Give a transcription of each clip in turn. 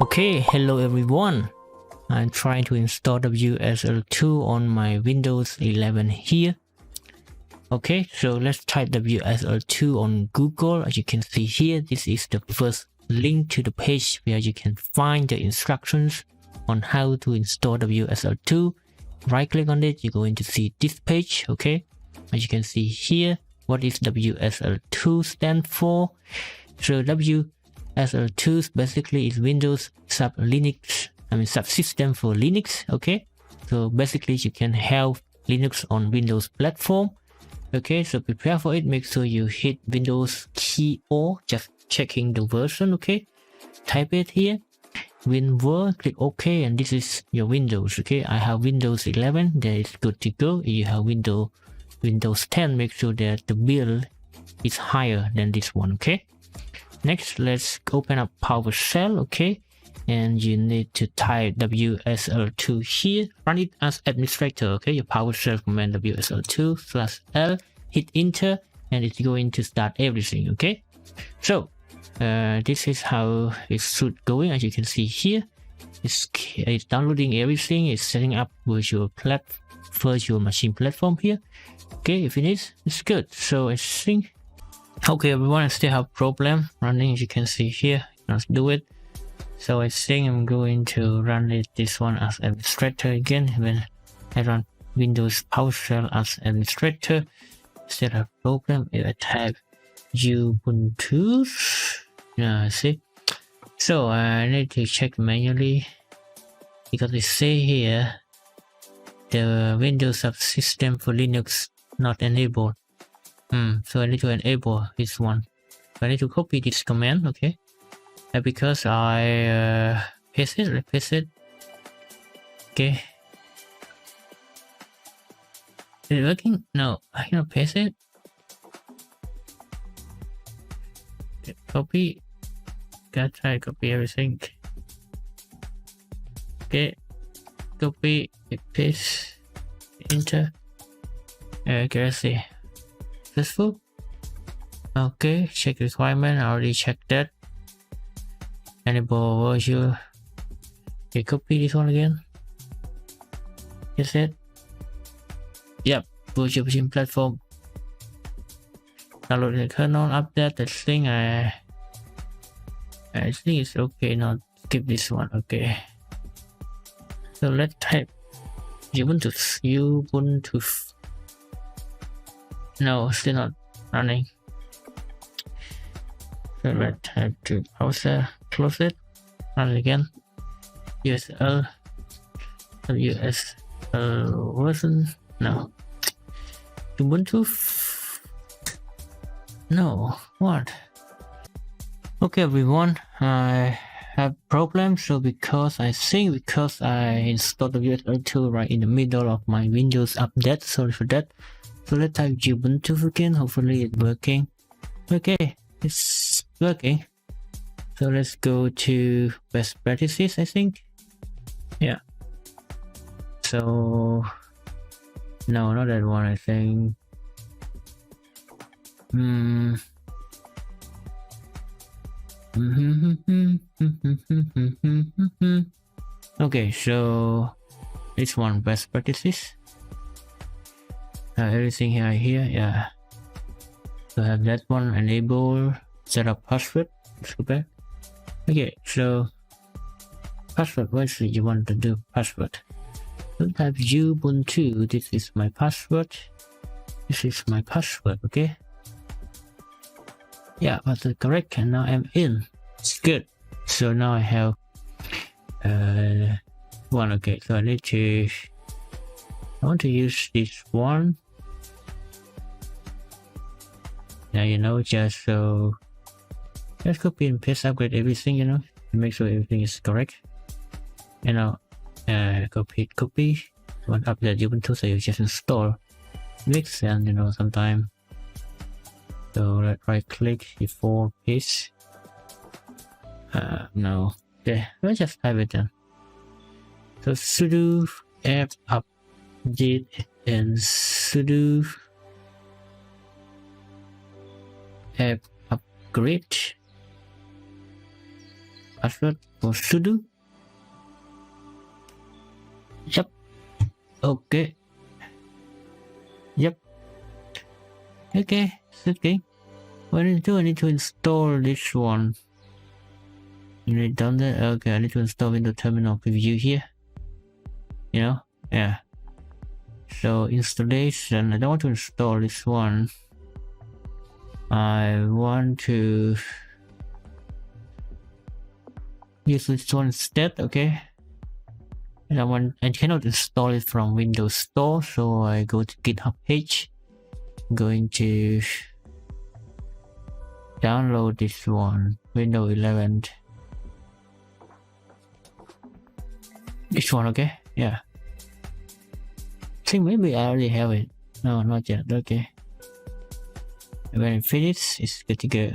Okay, hello everyone. I'm trying to install WSL2 on my Windows 11 here. Okay, so let's type WSL2 on Google. As you can see here, this is the first link to the page where you can find the instructions on how to install WSL2. Right click on it, you're going to see this page. Okay, as you can see here, what is WSL2 stand for? So WSL2 basically is Windows subsystem for Linux. Okay, so basically you can have Linux on Windows platform. Okay, so prepare for it. Make sure you hit Windows key or just checking the version. Okay, type it here, WinWord, click OK, and this is your Windows. Okay, I have Windows 11, that is good to go. If you have Windows 10, make sure that the build is higher than this one. Okay, next let's open up PowerShell. Okay, and you need to type WSL2 here, run it as administrator. Okay, your PowerShell command WSL2/L, hit enter, and it's going to start everything. Okay, so this is how it should going. As you can see here, it's downloading everything. It's setting up virtual machine platform here. Okay, if it is, it's good. So I think, okay everyone, I still have problem running. As you can see here, let's do it. So I think I'm going to run this one as administrator again. When I run Windows PowerShell as administrator, still have problem if I type ubuntu. Yeah, see. So I need to check manually because it say here the Windows subsystem for Linux not enabled. So I need to enable this one. So I need to copy this command. Okay. Because I paste it. Okay. Is it working? No, I cannot paste it. Okay, copy. Gotta try to copy everything. Okay. Copy, paste, enter. Okay, let's see. Successful. Okay, check requirement. I already checked that. Enable virtual. Okay, copy this one again. Is it? Yep, virtual machine platform. Download the kernel, update. I think it's okay. Now skip this one. Okay. So let's type Ubuntu. No, still not running. So let's type to browser, close it, run it again. WSL version. No. Ubuntu. No. What? Okay everyone, I have problems. So because I installed WSL2 right in the middle of my Windows update. Sorry for that. So let's type Ubuntu again. Hopefully it's working. Okay, it's working. So let's go to best practices, I think. Yeah. So no, not that one, I think. Okay, so this one, best practices. Everything here, yeah. So have that one, enable, set up password. Let's go back. Okay, so password, what should you want to do? Password. So type ubuntu. This is my password. This is my password. Okay. Yeah, but the correct, and now I'm in. It's good. So now I have one. Okay, so I want to use this one. Now just copy and paste, upgrade everything, to make sure everything is correct. Copy. Want to update Ubuntu, so you just install Mix, and sometime. So let's right click before paste. No. Okay, let's just type it then. So sudo app update and sudo app upgrade. password for sudo. Yep. Okay. Yep. Okay. Okay. What I need to do? I need to install this one. You done that? Okay, I need to install Windows Terminal Preview here. You know? Yeah. So installation, I don't want to install this one. I want to use this one instead, okay? And I cannot install it from Windows Store, so I go to GitHub page. I'm going to download this one, Windows 11. This one, okay? Yeah. I think maybe I already have it. No, not yet. Okay. When it finishes, it's good to go.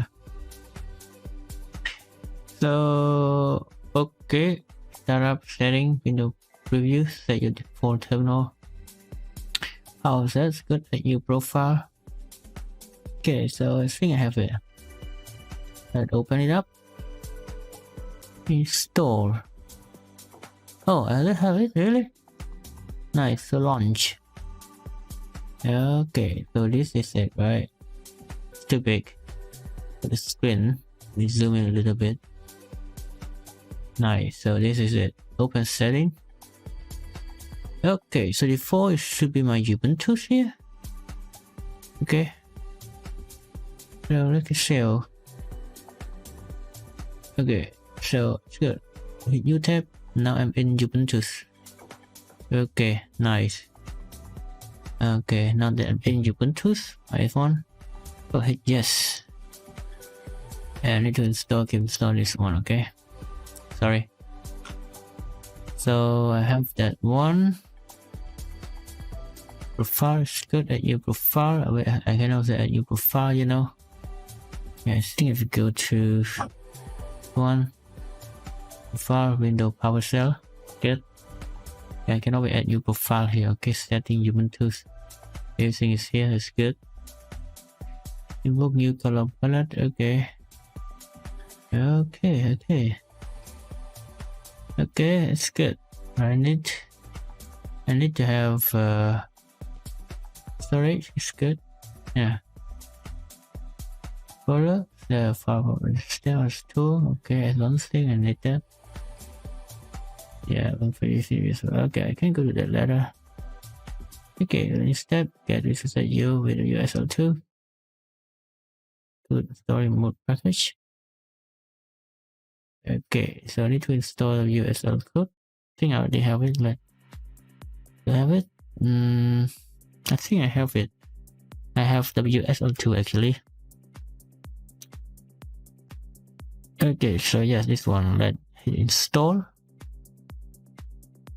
So, okay. Startup setting, window preview, set your default terminal. Oh, that's good. Set your profile. Okay, so I think I have it. Let's open it up. Install. Oh, I don't have it, really? Nice, so launch. Okay, so this is it, right? It's too big for the screen. Let me zoom in a little bit. Nice, so this is it. Open setting. Okay, so default it should be my Ubuntu here. Okay. So let's show. Okay, so it's good. Hit new tab. Now I'm in Ubuntu. Okay, nice. Okay, now that I'm in Ubuntu, my iPhone, go hit yes. And I need to install this one, okay? Sorry. So I have that one. Profile is good at your profile. I can also add your profile, you know. Yeah, I think if you go to one profile window PowerShell, good. Yeah, I can always add your profile here. Okay, setting Ubuntu. Everything is here, it's good. Invoke new color palette, okay. Okay, it's good. I need to have storage, it's good. Yeah. Folder, the file stairs tool, okay, advanced thing, I need that. Yeah, I'm pretty serious. Okay, I can go to that letter. Okay, next step, get SSID with the WSL 2. Good story mode package. Okay, so I need to install the WSL code. I think I already have it. Like, do I have it? I think I have it. I have WSL2 actually. Okay, so yes, this one. Let's hit install.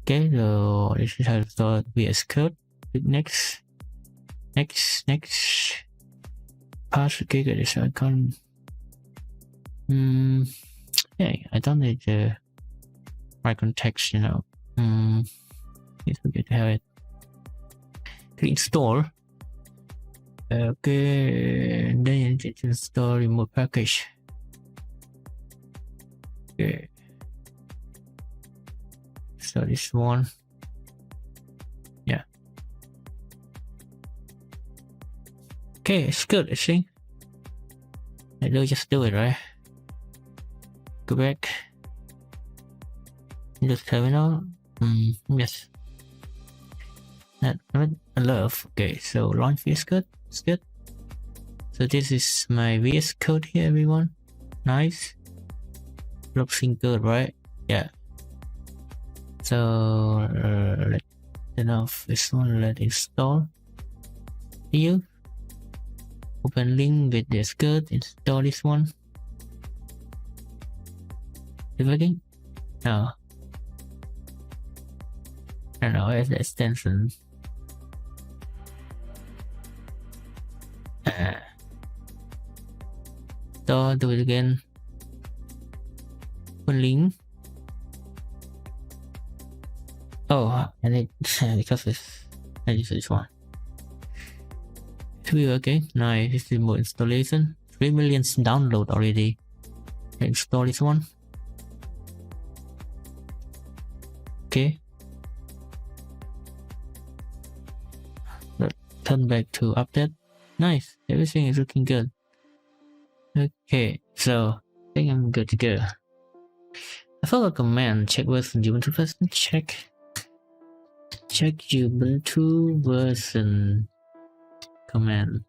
Okay, so this is how to install VS Code. Click next. Pass. Okay, get this icon. Yeah, I don't need the icon text, you know. It's okay to have it. Click install. Okay, and then you need to install remote package. Okay. So this one. Yeah. Okay, it's good, I think. I do just do it, right? Go back. Windows terminal. Yes. That I love. Okay, so launch VS Code. It's good. So this is my VS Code here, everyone. Nice. Looks good, right? Yeah. So let's turn off this one. Let's install. You open link with the code. Install this one. Is it working? No. I don't know. Where's the extension? So do it again. Open link. Oh, I need because I use this one. It will be okay. Nice. This is more installation. 3 million download already. Install this one. Okay. Let's turn back to update. Nice. Everything is looking good. Okay, so I think I'm good to go. I forgot command. Check version Ubuntu version. Check Ubuntu version command.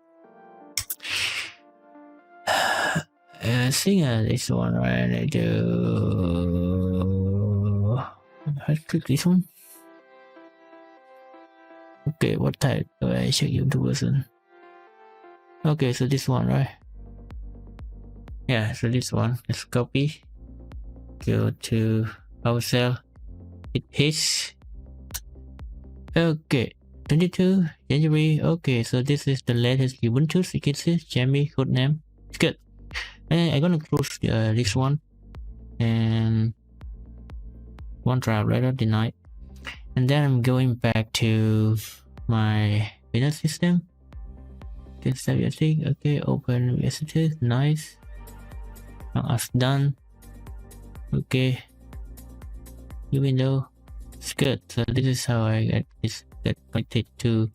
I think this one right. I do. I click this one. Okay, what type do I check Ubuntu version? Okay, so this one, right? Yeah, so this one. Let's copy. Go to WSL. Hit paste. Okay, 22 January. Okay, so this is the latest Ubuntu. You can see Jamie code name. It's good. And I'm gonna close this one and OneDrive later tonight. And then I'm going back to my Windows system. Okay, save your thing. Okay, open WSL. Nice. Now I've done. Okay. New window. It's good. So this is how I get connected to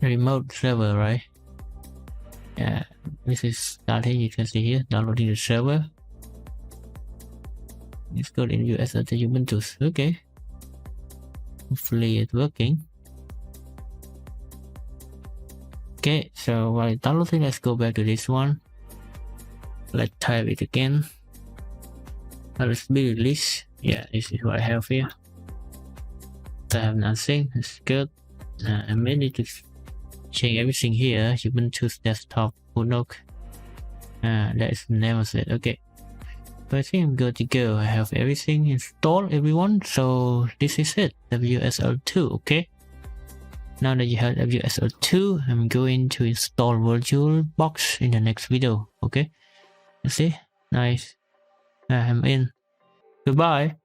remote server, right? Yeah, this is starting. You can see here downloading the server. Let's go in USL to Ubuntu. Okay. Hopefully it's working. Okay, so while it's downloading, let's go back to this one. Let's type it again. Let's be released. Yeah, this is what I have here. I have nothing. It's good. I may need to change everything here. Ubuntu desktop bootlock. That is the name of it. Okay. So I think I'm good to go. I have everything installed, everyone. So this is it. WSL2. Okay. Now that you have WSL2, I'm going to install VirtualBox in the next video. Okay. You see? Nice. I'm in. Goodbye.